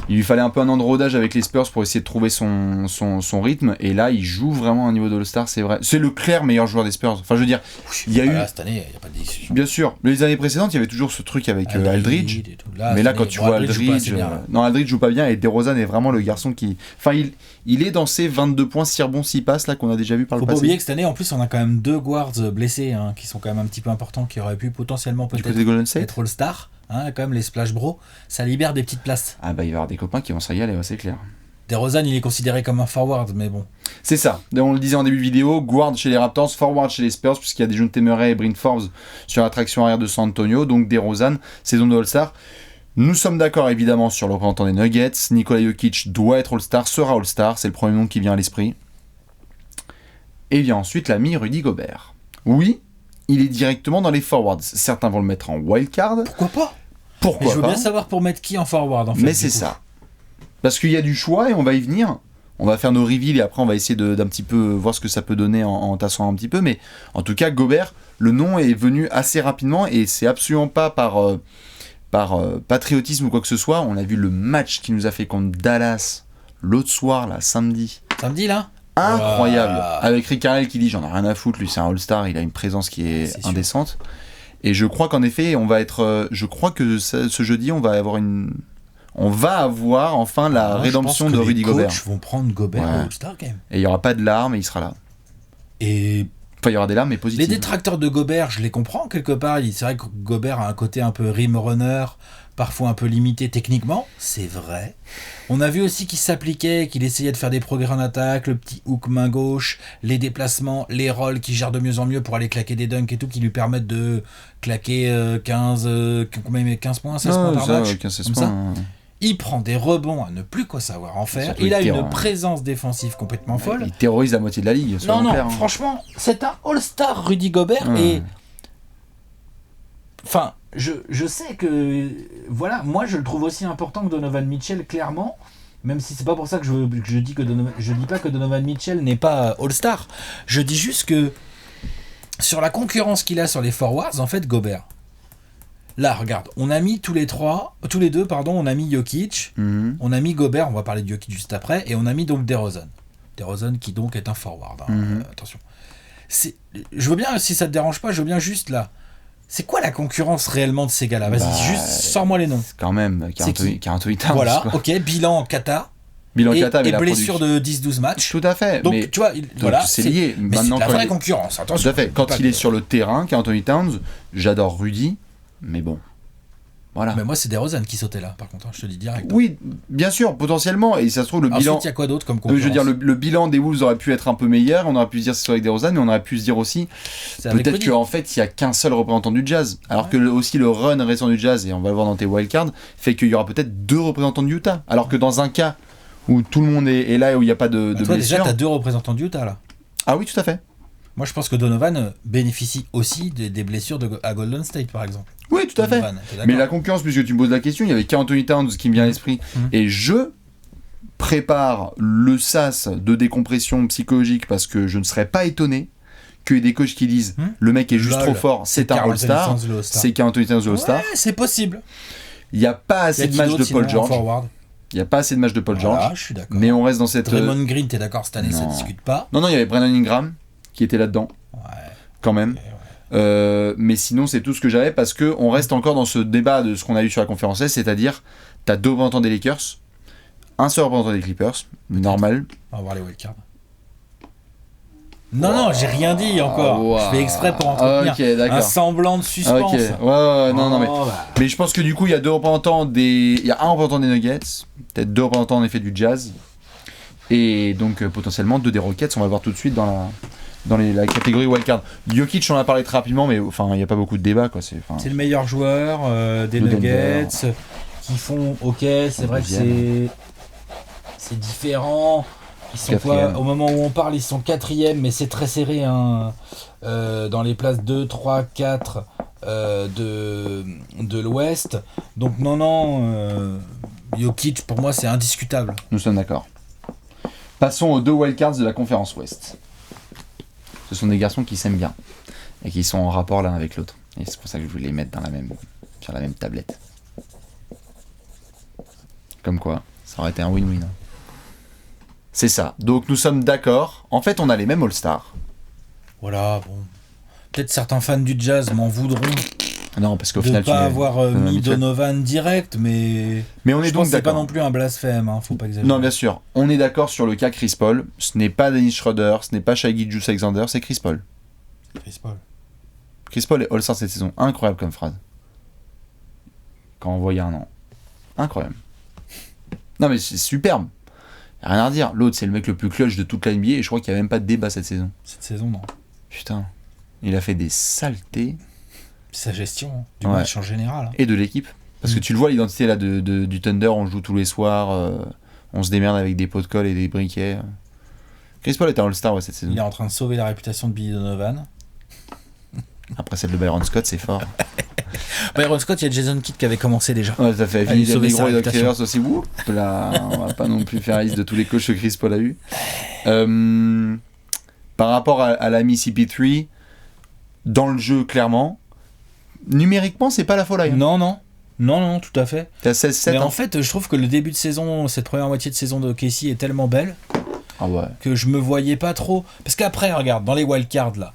Il lui fallait un peu un an de rodage avec les Spurs pour essayer de trouver son rythme. Et là, il joue vraiment à un niveau de All-Star, c'est vrai. C'est le clair meilleur joueur des Spurs. Enfin, je veux dire, il y a eu... Là, cette année, il n'y a pas de discussion. Bien sûr. Mais les années précédentes, il y avait toujours ce truc avec Aldridge. Mais là, quand tu vois Aldridge... Non, Aldridge joue pas bien. Et DeRozan est vraiment le garçon qui... Enfin, il est dans ces 22 points, 6 rebonds, 6 passes là, qu'on a déjà vu par le passé. Faut pas oublier que cette année, en plus, on a quand même 2 guards blessés qui sont quand même un petit peu importants, qui auraient pu potentiellement peut-être être All-Star. Quand même, les Splash Bros, ça libère des petites places. Ah bah il va y avoir des copains qui vont se régaler, c'est clair. DeRozan, il est considéré comme un forward, mais bon. C'est ça, on le disait en début de vidéo, guard chez les Raptors, forward chez les Spurs, puisqu'il y a des Dejounte Murray et Bryn Forbes sur la traction arrière de San Antonio, donc DeRozan, saison de All-Star. Nous sommes d'accord évidemment sur le représentant des Nuggets, Nikola Jokic doit être All-Star, sera All-Star, c'est le premier nom qui vient à l'esprit. Et vient ensuite l'ami Rudy Gobert. Oui, il est directement dans les forwards, certains vont le mettre en wildcard. Pourquoi pas ? Pourquoi je veux bien savoir pour mettre qui en forward en fait. Mais c'est ça. Parce qu'il y a du choix et on va y venir. On va faire nos reveals et après on va essayer d'un petit peu voir ce que ça peut donner en tassant un petit peu. Mais en tout cas, Gobert, le nom est venu assez rapidement et c'est absolument pas par patriotisme ou quoi que ce soit. On a vu le match qu'il nous a fait contre Dallas l'autre soir, là, samedi. Samedi là ? Incroyable. Avec Rick Carlisle qui dit j'en ai rien à foutre, lui c'est un All-Star, il a une présence qui est indécente. Sûr. Et je crois qu'en effet, on va être. Je crois que ce jeudi, on va avoir enfin la rédemption de Rudy Gobert. Les coachs vont prendre Gobert au All-Star Game. Et il n'y aura pas de larmes et il sera là. Et. Enfin, il y aura des larmes, mais positives. Les détracteurs de Gobert, je les comprends quelque part. C'est vrai que Gobert a un côté un peu rim runner, parfois un peu limité techniquement. C'est vrai. On a vu aussi qu'il s'appliquait, qu'il essayait de faire des progrès en attaque, le petit hook main gauche, les déplacements, les rolls qui gèrent de mieux en mieux pour aller claquer des dunks et tout, qui lui permettent de claquer 15 points, 16 points par match. 15-16 points. Il prend des rebonds à ne plus quoi savoir en faire. Il a une présence défensive complètement folle. Il terrorise la moitié de la ligue. Franchement, c'est un All-Star Rudy Gobert. Et enfin, je sais que voilà, moi je le trouve aussi important que Donovan Mitchell, clairement. Même si c'est pas pour ça que je dis pas que Donovan Mitchell n'est pas All-Star. Je dis juste que sur la concurrence qu'il a sur les forwards, en fait, Gobert. Là, regarde, on a mis tous les deux, on a mis Jokic, on a mis Gobert, on va parler de Jokic juste après, et on a mis donc DeRozan. DeRozan qui donc est un forward. Attention. Je veux bien, si ça te dérange pas, je veux bien juste là. C'est quoi la concurrence réellement de ces gars-là ? Vas-y, juste sors-moi les noms. Quand même, Carl Anthony Towns. Voilà, ok, bilan Kata. Et blessure de 10-12 matchs. Tout à fait. Donc, mais tu vois, voilà, c'est lié. Mais maintenant, c'est la vraie concurrence, attention. Tout à fait. Quand il est sur le terrain, Carl Anthony Towns, j'adore Rudy. Mais bon, voilà. Mais moi, c'est DeRozan qui sautait là, par contre, je te dis direct. Oui, bien sûr, potentiellement. Et ça se trouve, le bilan. Ensuite, il y a quoi d'autre comme concurrence ? Je veux dire, le bilan des Wolves aurait pu être un peu meilleur. On aurait pu se dire que ce soit avec DeRozan, mais on aurait pu se dire aussi peut-être qu'en fait, il n'y a qu'un seul représentant du Jazz. Alors que aussi le run récent du Jazz, et on va le voir dans tes wildcards, fait qu'il y aura peut-être 2 représentants du Utah. Alors que dans un cas où tout le monde est là et où il n'y a pas de toi, blessure. Déjà, tu as 2 représentants du Utah là. Ah oui, tout à fait. Moi, je pense que Donovan bénéficie aussi des blessures à Golden State, par exemple. Oui, tout à fait. Mais la concurrence, puisque tu me poses la question, il y avait Karl Anthony Towns qui me vient à l'esprit. Et je prépare le sas de décompression psychologique parce que je ne serais pas étonné qu'il y ait des coachs qui disent le mec est juste trop fort, c'est un All-Star. C'est Karl Anthony Towns All-Star. Ouais, c'est possible. Il n'y a pas assez de matchs de Paul George. Il n'y a pas assez de matchs de Paul George. Je suis d'accord. Mais on reste dans cette. Draymond Green, t'es d'accord, cette année, ça ne discute pas. Non, il y avait Brandon Ingram qui était là-dedans. Ouais. Quand même. Mais sinon, c'est tout ce que j'avais parce qu'on reste encore dans ce débat de ce qu'on a eu sur la conférence S, c'est-à-dire, tu as 2 représentants des Lakers, un seul représentant des Clippers, normal. On va voir les wildcards. Non, j'ai rien dit encore. Wow. Je fais exprès pour entretenir Ok, d'accord. un semblant de suspense. Ok, ouais, non, mais... Bah. Mais je pense que du coup, il y a deux représentants il y a un représentant des Nuggets, peut-être deux représentants en effet du Jazz, et donc potentiellement deux des Rockets, on va le voir tout de suite dans la catégorie wildcard. Jokic, on en a parlé très rapidement, mais enfin, il n'y a pas beaucoup de débat, quoi. C'est C'est le meilleur joueur des De Nuggets Denver. qui font. Ok, c'est vrai que c'est différent. Ils sont Quatrième. au moment où on parle, ils sont 4e, mais c'est très serré hein, dans les places 2, 3, 4 de l'Ouest. Donc non, Jokic pour moi c'est indiscutable. Nous sommes d'accord. Passons aux deux wildcards de la conférence Ouest. Ce sont des garçons qui s'aiment bien et qui sont en rapport l'un avec l'autre. Et c'est pour ça que je voulais les mettre sur la même tablette. Comme quoi, ça aurait été un win-win. C'est ça. Donc nous sommes d'accord. En fait, on a les mêmes All-Stars. Voilà, bon. Peut-être certains fans du Jazz m'en voudront Non, parce qu'au de final, ne pas avoir mis Mitchell. Donovan direct, mais Mais on est je donc pense que c'est pas d'accord. non plus un blasphème, hein, faut pas exagérer. Non, bien sûr. On est d'accord sur le cas Chris Paul. Ce n'est pas Dennis Schroeder, ce n'est pas Shai Gilgeous-Alexander, c'est Chris Paul. Chris Paul. Chris Paul est All-Star cette saison. Incroyable comme phrase. Quand on voit il y a un an. Incroyable. Non, mais c'est superbe. Y a rien à redire. L'autre, c'est le mec le plus clutch de toute la NBA et je crois qu'il n'y a même pas de débat cette saison. Cette saison, non. Putain. Il a fait des saletés Sa gestion hein, du Ouais. match en général. Hein. et de l'équipe. Parce que tu le vois, l'identité là du Thunder, on joue tous les soirs, on se démerde avec des pots de colle et des briquets. Chris Paul était un All-Star cette saison. Il est en train de sauver la réputation de Billy Donovan. Après celle de Byron Scott, c'est fort. Byron Scott, il y a Jason Kidd qui avait commencé déjà. Ouais, ça fait Ah, il Vinny sauvait Del sa Negro et Doc réputation. Rivers aussi. Ouh, là, on va pas non plus faire la liste de tous les coachs que Chris Paul a eu. Par rapport à la Mississippi 3, dans le jeu, clairement, numériquement, c'est pas la folie. Hein. Non, tout à fait. T'es à 16-7. Mais hein. en fait, je trouve que le début de saison, cette première moitié de saison de Casey est tellement belle Ah ouais. que je me voyais pas trop. Parce qu'après, regarde, dans les wildcards là,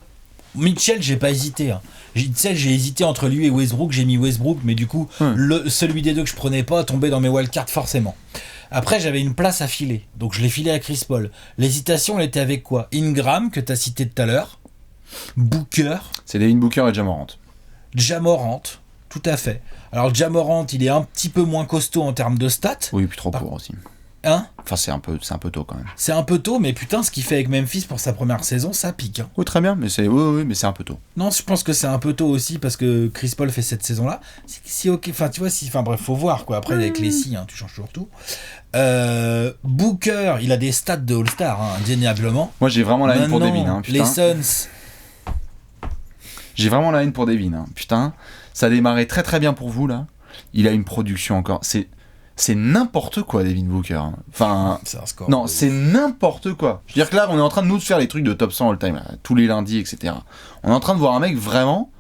Mitchell, j'ai pas hésité. Hein. J'ai hésité entre lui et Westbrook, j'ai mis Westbrook, mais du coup, celui des deux que je prenais pas tombait dans mes wildcards forcément. Après, j'avais une place à filer, donc je l'ai filé à Chris Paul. L'hésitation, elle était avec quoi? Ingram, que t'as cité tout à l'heure, Booker, C'est Devin Booker et Ja Morant. Ja Morant, tout à fait. Alors, Ja Morant, il est un petit peu moins costaud en termes de stats. Oui, puis trop court aussi. Hein? Enfin, c'est un peu tôt quand même. C'est un peu tôt, mais putain, ce qu'il fait avec Memphis pour sa première saison, ça pique. Hein. Oui, très bien, mais oui, mais c'est un peu tôt. Non, je pense que c'est un peu tôt aussi parce que Chris Paul fait cette saison-là. C'est ok, enfin tu vois, bref, faut voir quoi. Après avec les si, hein, tu changes toujours tout. Booker, il a des stats de All-Star, hein, indéniablement. Moi, j'ai vraiment la haine pour Maintenant, Devin. Hein, putain. les Suns, J'ai vraiment la haine pour Devin. Hein. Putain, ça a démarré très très bien pour vous là. Il a une production encore. C'est n'importe quoi, Devin Booker. Hein. Enfin, c'est un score. non, c'est n'importe quoi. Je veux dire que là, on est en train de nous faire les trucs de top 100 all-time, là, tous les lundis, etc. On est en train de voir un mec vraiment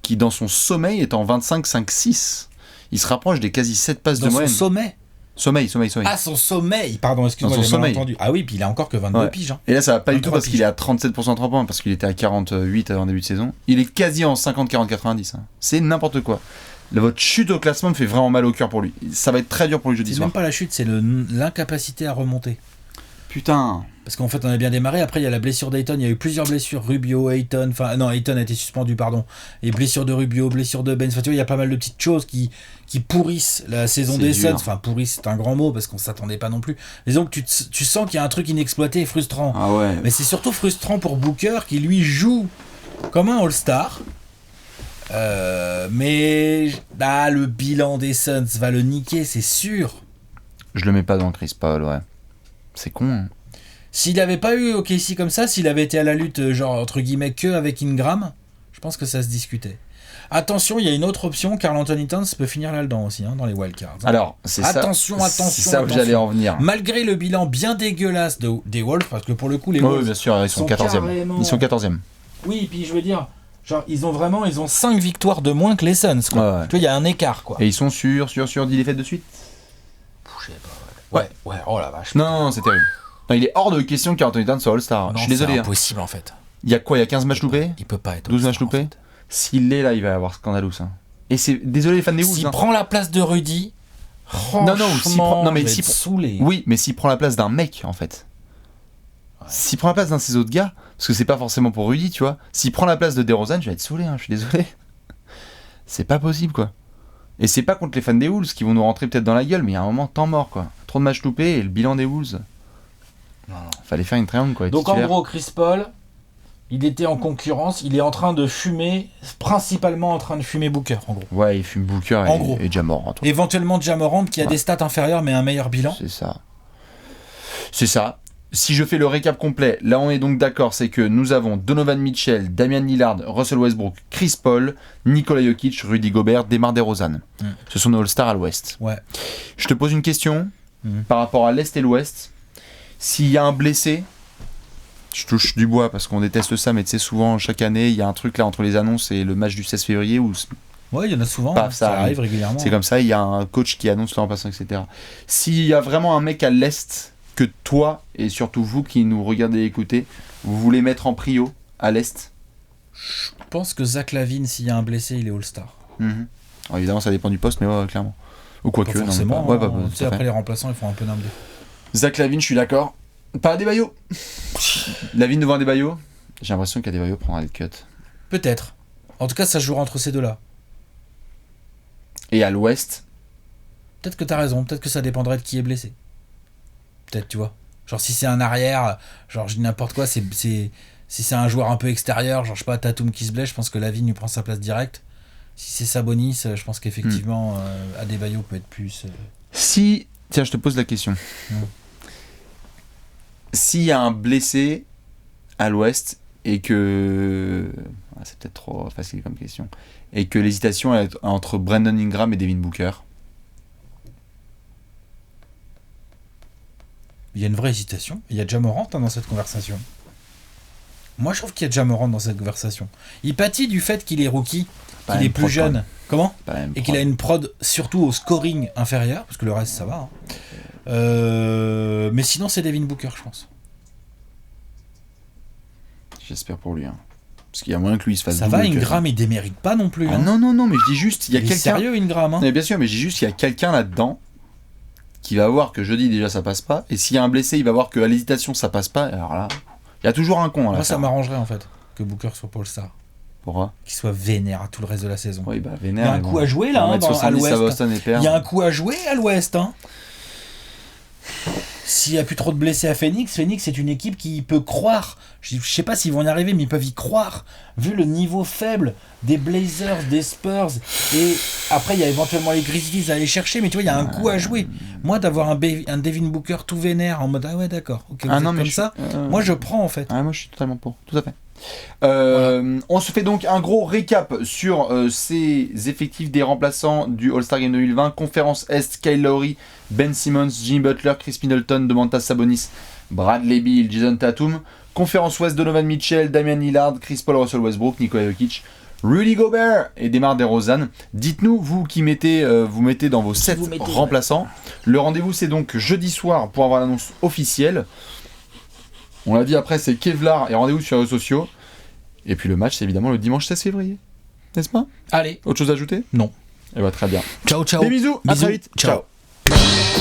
qui, dans son sommeil, est en 25-5-6. Il se rapproche des quasi 7 passes Dans de son moyenne. sommet. Sommeil. Ah, son sommeil. Pardon, excuse-moi, Dans son j'ai mal sommeil. entendu. Ah oui, puis il a encore que 22 Ouais. piges. Hein. Et là, ça va pas du 23 tout parce piges. qu'il est à 37% de 3 points, parce qu'il était à 48 en début de saison. Il est quasi en 50-40-90. Hein. C'est n'importe quoi. Votre chute au classement me fait vraiment mal au cœur pour lui. Ça va être très dur pour lui jeudi C'est soir. même pas la chute, c'est l'incapacité à remonter. Putain. Parce qu'en fait, on a bien démarré. Après, il y a la blessure d'Ayton. Il y a eu plusieurs blessures. Rubio, Ayton. Enfin, non, Ayton a été suspendu, pardon. Et blessure de Rubio, blessure de Ben. Enfin, tu vois, il y a pas mal de petites choses qui pourrissent la saison C'est des dur. Suns. Enfin, pourrissent, c'est un grand mot parce qu'on s'attendait pas non plus. Disons que tu sens qu'il y a un truc inexploité et frustrant. Ah ouais. Mais c'est surtout frustrant pour Booker qui, lui, joue comme un All-Star. Mais le bilan des Suns va le niquer, c'est sûr. Je le mets pas dans Chris Paul, ouais. C'est con. Hein. S'il n'avait pas eu OKC comme ça, s'il avait été à la lutte, genre entre guillemets, que avec Ingram, je pense que ça se discutait. Attention, il y a une autre option, Karl Anthony Towns peut finir là-dedans aussi, hein, dans les wildcards. Hein. Alors, c'est Attention, ça. attention, C'est ça où attention. j'allais en venir. Malgré le bilan bien dégueulasse des Wolves, parce que pour le coup, les Oui, Wolves... bien sûr, ils sont sont 14e. carrément- Ils sont 14e. Oui, puis je veux dire, genre, ils ont 5 victoires de moins que les Suns, quoi. Ouais, ouais. Tu vois, il y a un écart, quoi. Et ils sont sur 10 défaites de suite. Je sais pas, ouais, oh la vache. Non, c'est terrible. Non, il est hors de question qu'Anthony Towns soit All-Star. Non, Je suis désolé. c'est Hein. impossible, en fait. Il y a quoi? Il y a 15 matchs loupés? Il peut pas être 12 All-Star, matchs loupés? en fait. S'il l'est là, il va avoir scandaleux ça. Et c'est désolé les fans des Wolves. S'il hein. prend la place de Rudy, Non, non, s'il prend- non, mais je vais s'il être prend- saoulé. Oui, mais s'il prend la place d'un mec en fait. S'il prend la place d'un de ces autres gars, parce que c'est pas forcément pour Rudy, tu vois, s'il prend la place de DeRozan, je vais être saoulé, hein, je suis désolé. C'est pas possible, quoi. Et c'est pas contre les fans des Wolves qui vont nous rentrer peut-être dans la gueule, mais il y a un moment, temps mort, quoi. Trop de matchs loupés et le bilan des Wolves. Non. Fallait faire une triangle, quoi. Donc titulaire. en gros, Chris Paul, il était en concurrence, il est en train de fumer, principalement en train de fumer Booker, en gros. Ouais, il fume Booker En gros. et Ja Morant. Éventuellement Ja Morant qui a Ouais. des stats inférieures mais un meilleur bilan. C'est ça. C'est ça. Si je fais le récap complet, là on est donc d'accord, c'est que nous avons Donovan Mitchell, Damian Lillard, Russell Westbrook, Chris Paul, Nikola Jokic, Rudy Gobert, DeMar DeRozan. Ce sont nos All-Stars à l'Ouest. Ouais. Je te pose une question Mhm. par rapport à l'Est et l'Ouest. S'il y a un blessé, je touche du bois parce qu'on déteste ça, mais tu sais, souvent, chaque année, il y a un truc là entre les annonces et le match du 16 février où Ouais, il y en a souvent, Paf, ça ça arrive régulièrement. c'est comme ça, il y a un coach qui annonce le remplaçant, etc. S'il y a vraiment un mec à l'Est que toi, et surtout vous qui nous regardez et écoutez, vous voulez mettre en prio à l'Est, Je pense que Zach LaVine, s'il y a un blessé, il est All-Star. mhm. Alors, évidemment, ça dépend du poste, mais ouais, clairement. Ou quoi Pas que, non, forcément. mais pas. hein. Ouais, Tu sais, après les remplaçants, ils font un peu nimble. Zach Lavine, je suis d'accord. Pas Adebayo. Lavine devant Adebayo. J'ai l'impression qu'Adebayo prendra le cut. Peut-être. En tout cas, ça se jouera entre ces deux-là. Et à l'Ouest, Peut-être que t'as raison, peut-être que ça dépendrait de qui est blessé. Peut-être, tu vois. Genre, si c'est un arrière, genre, je dis n'importe quoi, si c'est un joueur un peu extérieur, genre, je sais pas, Tatum qui se blesse, je pense que Lavine lui prend sa place directe. Si c'est Sabonis, je pense qu'effectivement, Adebayo peut être plus. si... Tiens, je te pose la question. S'il y a un blessé à l'Ouest et que... Ah, c'est peut-être trop facile comme question. Et que l'hésitation est entre Brandon Ingram et Devin Booker. Il y a une vraie hésitation. Il y a Ja Morant dans cette conversation. Moi, je trouve qu'il y a Ja Morant dans cette conversation. Il pâtit du fait qu'il est rookie, Pas qu'il la est même plus prod, jeune. Comment ? Pas la même Et qu'il a prod. une prod surtout au scoring inférieur, parce que le reste ça va. Mais sinon c'est Devin Booker, je pense. J'espère pour lui. Hein. Parce qu'il y a moyen que lui il se fasse Ça va, double cut. Ingram il démérite pas non plus. Ah hein. non, mais je dis juste, il y a Il est quelqu'un... sérieux Ingram. Hein. Mais bien sûr, mais je dis juste qu'il y a quelqu'un là-dedans qui va voir que jeudi déjà ça passe pas, et s'il y a un blessé, il va voir que à l'hésitation ça passe pas, alors là, il y a toujours un con là. Moi ça m'arrangerait en fait que Booker soit Paul Star, Pourquoi? qu'il soit vénère à tout le reste de la saison. Oui, bah Il y vénère. a un ils coup vont- à jouer ils là vont hein, mettre à 70 à l'Ouest. Boston et Il perdre. y a un coup à jouer à l'Ouest. Hein. S'il n'y a plus trop de blessés à Phoenix est une équipe qui peut croire. Je sais pas s'ils vont y arriver, mais ils peuvent y croire. Vu le niveau faible des Blazers, des Spurs, et après il y a éventuellement les Grizzlies à aller chercher, mais tu vois, il y a un coup à jouer. Moi, d'avoir un Devin Booker tout vénère en mode ah ouais, d'accord, ok, vous êtes comme ça, moi je prends en fait. Ah, moi je suis totalement pour, tout à fait. On se fait donc un gros récap sur ces effectifs des remplaçants du All-Star Game 2020. Conférence Est, Kyle Lowry, Ben Simmons, Jimmy Butler, Chris Middleton, Domantas Sabonis, Bradley Beal, Jason Tatum. Conférence Ouest, Donovan Mitchell, Damian Lillard, Chris Paul, Russell Westbrook, Nikola Jokic, Rudy Gobert et DeMar DeRozan. Dites-nous, vous qui mettez, vous mettez dans vos 7 remplaçants. Le rendez-vous c'est donc jeudi soir pour avoir l'annonce officielle. On l'a dit après, c'est Kevlar et rendez-vous sur les réseaux sociaux. Et puis le match, c'est évidemment le dimanche 16 février. N'est-ce pas? Allez, Autre chose à ajouter? non. Eh bah très bien. Ciao, ciao. Des bisous, à Bisous. très vite. Ciao. Ciao.